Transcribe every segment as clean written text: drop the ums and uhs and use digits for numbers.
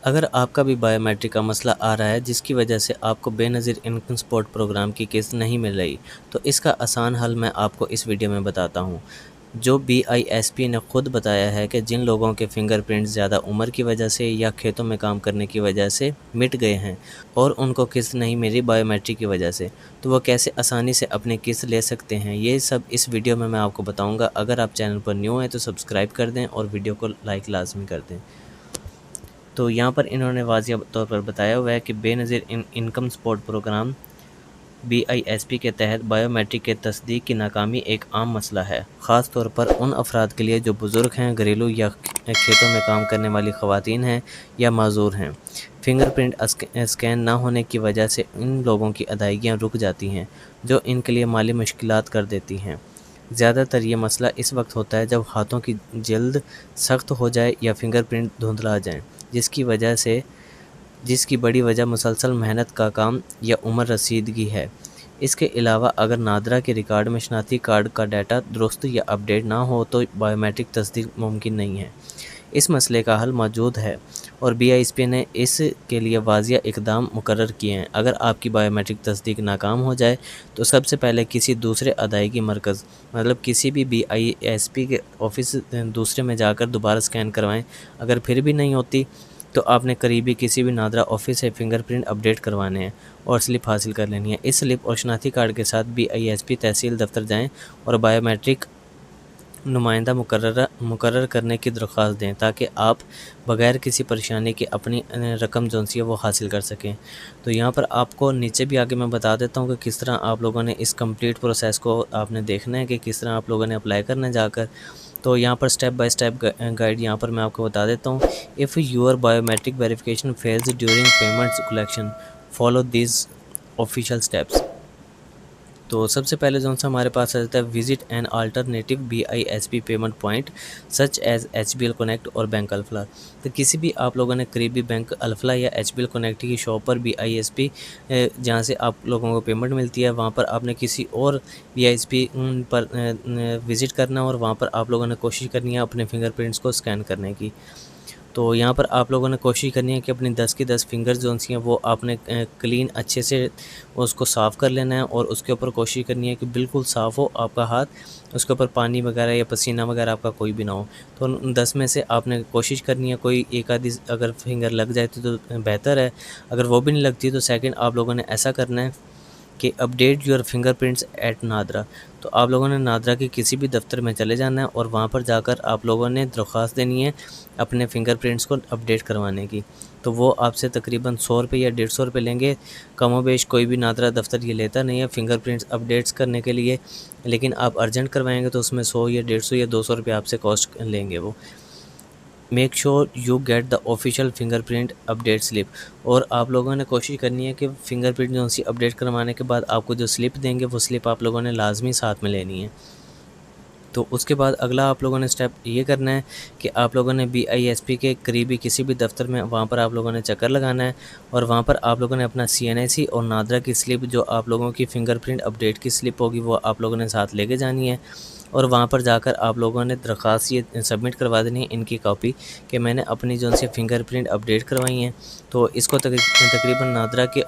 अगर आपका भी बायोमेट्रिक का मसला आ रहा है जिसकी वजह से आपको बेनज़ीर इनकम सपोर्ट प्रोग्राम की किस्त नहीं मिल रही, तो इसका आसान हल मैं आपको इस वीडियो में बताता हूँ। जो BISP ने खुद बताया है कि जिन लोगों के फिंगरप्रिंट्स ज़्यादा उम्र की वजह से या खेतों में काम करने की वजह से मिट गए हैं और उनको किस्त नहीं मिली बायोमेट्रिक की वजह से, तो वो कैसे आसानी से अपनी किस्त ले सकते हैं, ये सब इस वीडियो में मैं आपको बताऊँगा। अगर आप चैनल पर न्यू हैं तो सब्सक्राइब कर दें और वीडियो को लाइक लाजमी कर दें। तो यहाँ पर इन्होंने वाज़िह तौर पर बताया हुआ है कि Benazir income support programme BISP के तहत बायोमेट्रिक के तस्दीक की नाकामी एक आम मसला है, ख़ास तौर पर उन अफराद के लिए जो बुज़ुर्ग हैं, घरेलू या खेतों में काम करने वाली ख़वातीन हैं या माज़ूर हैं। फिंगरप्रिंट स्कैन ना होने की वजह से इन लोगों की अदायगियाँ रुक जाती हैं, जो इनके लिए माली मुश्किलात कर देती हैं। ज़्यादातर ये मसला इस वक्त होता है जब हाथों की जल्द सख्त हो जाए या फिंगरप्रिंट धुंधला जाएँ, जिसकी बड़ी वजह मुसलसल मेहनत का काम या उम्र रसीदगी है। इसके अलावा अगर नादरा के रिकॉर्ड में शनाख्ती कार्ड का डाटा दुरुस्त या अपडेट ना हो तो बायोमेट्रिक तस्दीक मुमकिन नहीं है। इस मसले का हल मौजूद है और BISP ने इसके लिए वाज़िह इक़दाम मुकर्रर किए हैं। अगर आपकी बायोमेट्रिक तस्दीक नाकाम हो जाए तो सबसे पहले किसी दूसरे अदायगी मरकज़ मतलब किसी भी BISP के ऑफ़िस दूसरे में जाकर दोबारा स्कैन करवाएं। अगर फिर भी नहीं होती तो आपने करीबी किसी भी नादरा ऑफ़िस से फिंगरप्रिंट अपडेट करवाने हैं और स्लिप हासिल कर लेनी है। इस स्लिप और शनाख्ती कार्ड के साथ BISP तहसील दफ्तर जाएँ और बायोमेट्रिक नुमाइंदा मुकर्रर करने की दरख्वास्त दें ताकि आप बग़ैर किसी परेशानी के अपनी रकम जो सी है वो हासिल कर सकें। तो यहाँ पर आपको नीचे भी आगे मैं बता देता हूँ कि किस तरह आप लोगों ने इस कंप्लीट प्रोसेस को आपने देखना है कि किस तरह आप लोगों ने अप्लाई करना है जाकर। तो यहाँ पर स्टेप बाय स्टेप गाइड यहाँ पर मैं आपको बता देता हूँ। If your biometric verification fails during payments collection, follow this official steps. तो सबसे पहले जो सा हमारे पास आ जाता है, visit an alternative BISP payment point such as HBL connect और बैंक अल्फला। तो किसी भी आप लोगों ने करीबी बैंक अल्फला या HBL कनेक्ट की शॉप पर BISP जहाँ से आप लोगों को पेमेंट मिलती है वहाँ पर आपने किसी और BISP पर विज़िट करना और वहाँ पर आप लोगों ने कोशिश करनी है अपने फिंगरप्रिंट्स को स्कैन करने की। तो यहाँ पर आप लोगों ने कोशिश करनी है कि अपनी 10 की 10 फिंगर्स जो सी हैं वो आपने क्लीन अच्छे से उसको साफ़ कर लेना है और उसके ऊपर कोशिश करनी है कि बिल्कुल साफ़ हो आपका हाथ, उसके ऊपर पानी वगैरह या पसीना वगैरह आपका कोई भी ना हो। तो उन 10 में से आपने कोशिश करनी है कोई एक आधी अगर फिंगर लग जाए तो बेहतर है। अगर वो भी नहीं लगती तो सेकंड आप लोगों ने ऐसा करना है कि update your fingerprints at NADRA. तो आप लोगों ने नादरा के किसी भी दफ्तर में चले जाना है और वहाँ पर जाकर आप लोगों ने दरख्वास्त देनी है अपने फिंगरप्रिंट्स को अपडेट करवाने की। तो वो आपसे तकरीबन 100 रुपये या 150 रुपये लेंगे। कमोबेश कोई भी नादरा दफ्तर ये लेता नहीं है फिंगरप्रिंट्स अपडेट्स करने के लिए, लेकिन आप अर्जेंट करवाएंगे तो उसमें 100 या 150 या 200 रुपये आपसे कॉस्ट लेंगे वो। Make sure you get the official fingerprint update slip. और आप लोगों ने कोशिश करनी है कि फिंगरप्रिंट जो सी अपडेट करवाने के बाद आपको जो स्लिप देंगे वो स्लिप आप लोगों ने लाजमी साथ में लेनी है। तो उसके बाद अगला आप लोगों ने स्टेप ये करना है कि आप लोगों ने BISP के करीबी किसी भी दफ्तर में वहाँ पर आप लोगों ने चक्कर लगाना है और वहाँ पर आप लोगों ने अपना CNIC और नादरा की स्लिप जो आप लोगों की फिंगरप्रिंट अपडेट की स्लिप होगी वो आप लोगों ने साथ लेके जानी है। और वहाँ पर जाकर आप लोगों ने दरख्वास्त ये सबमिट करवा देनी है इनकी कॉपी कि मैंने अपनी जो सी फिंगरप्रिंट अपडेट करवाई हैं। तो इसको तकरीबन नादरा के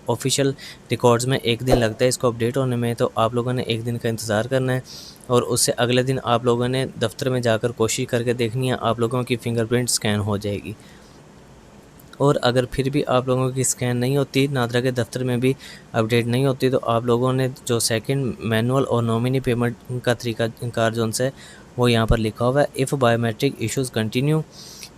ऑफिशियल रिकॉर्ड्स में एक दिन लगता है इसको अपडेट होने में। तो आप लोगों ने एक दिन का इंतज़ार करना है और उससे अगले दिन आप लोगों ने दफ्तर में जाकर कोशिश करके देखनी है आप लोगों की फ़िंगरप्रिंट स्कैन हो जाएगी। और अगर फिर भी आप लोगों की स्कैन नहीं होती, नादरा के दफ्तर में भी अपडेट नहीं होती, तो आप लोगों ने जो सेकंड मैनुअल और नॉमिनी पेमेंट का तरीका कार जो है वो यहाँ पर लिखा हुआ है। If biometric issues continue,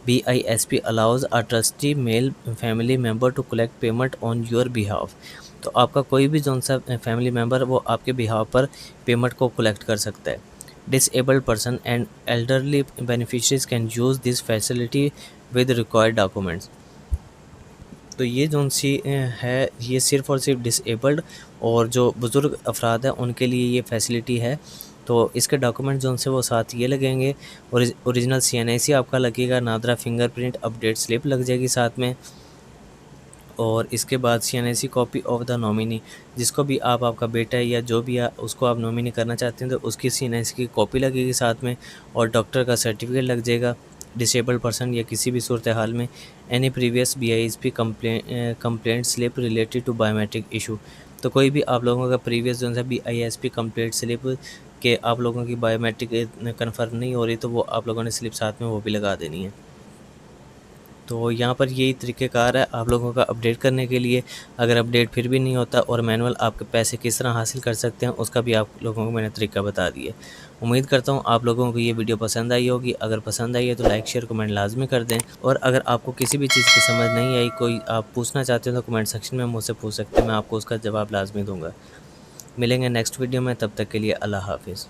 BISP allows a trustee male family member to collect payment on your behalf. तो आपका कोई भी जो सा फैमिली मेम्बर वो आपके बिहाफ पर पेमेंट को कलेक्ट कर सकता है। Disabled person and elderly beneficiaries can use this facility with required documents. तो ये जो सी है ये सिर्फ़ और सिर्फ डिसेबल्ड और जो बुज़ुर्ग अफराद हैं उनके लिए ये फैसिलिटी है। तो इसके डॉक्यूमेंट जो से वो साथ ये लगेंगे, ओरिजिनल CNIC आपका लगेगा, नादरा फिंगरप्रिंट अपडेट स्लिप लग जाएगी साथ में, और इसके बाद CNIC copy of the nominee, जिसको भी आपका बेटा है या जो भी है उसको आप नॉमिनी करना चाहते हैं तो उसकी CNIC की कॉपी लगेगी साथ में, और डॉक्टर का सर्टिफिकेट लग जाएगा, डिसेबल्ड पर्सन या किसी भी सूरत हाल में any previous BISP complaint slip related to biometric issue. तो कोई भी आप लोगों का प्रीवियस जो है BISP कंप्लेंट स्लिप के आप लोगों की बायोमेट्रिक कन्फर्म नहीं हो रही, तो वो आप लोगों ने स्लिप साथ में वो भी लगा देनी है। तो यहाँ पर यही तरीक़ेकार है आप लोगों का अपडेट करने के लिए। अगर अपडेट फिर भी नहीं होता और मैनुअल आपके पैसे किस तरह हासिल कर सकते हैं उसका भी आप लोगों को मैंने तरीका बता दिया। उम्मीद करता हूँ आप लोगों को ये वीडियो पसंद आई होगी। अगर पसंद आई है तो लाइक शेयर कमेंट लाजमी कर दें, और अगर आपको किसी भी चीज़ की समझ नहीं आई, कोई आप पूछना चाहते हो तो कमेंट सेक्शन में मुझसे पूछ सकते हैं, मैं आपको उसका जवाब लाजमी दूँगा। मिलेंगे नेक्स्ट वीडियो में, तब तक के लिए अल्लाह हाफिज़।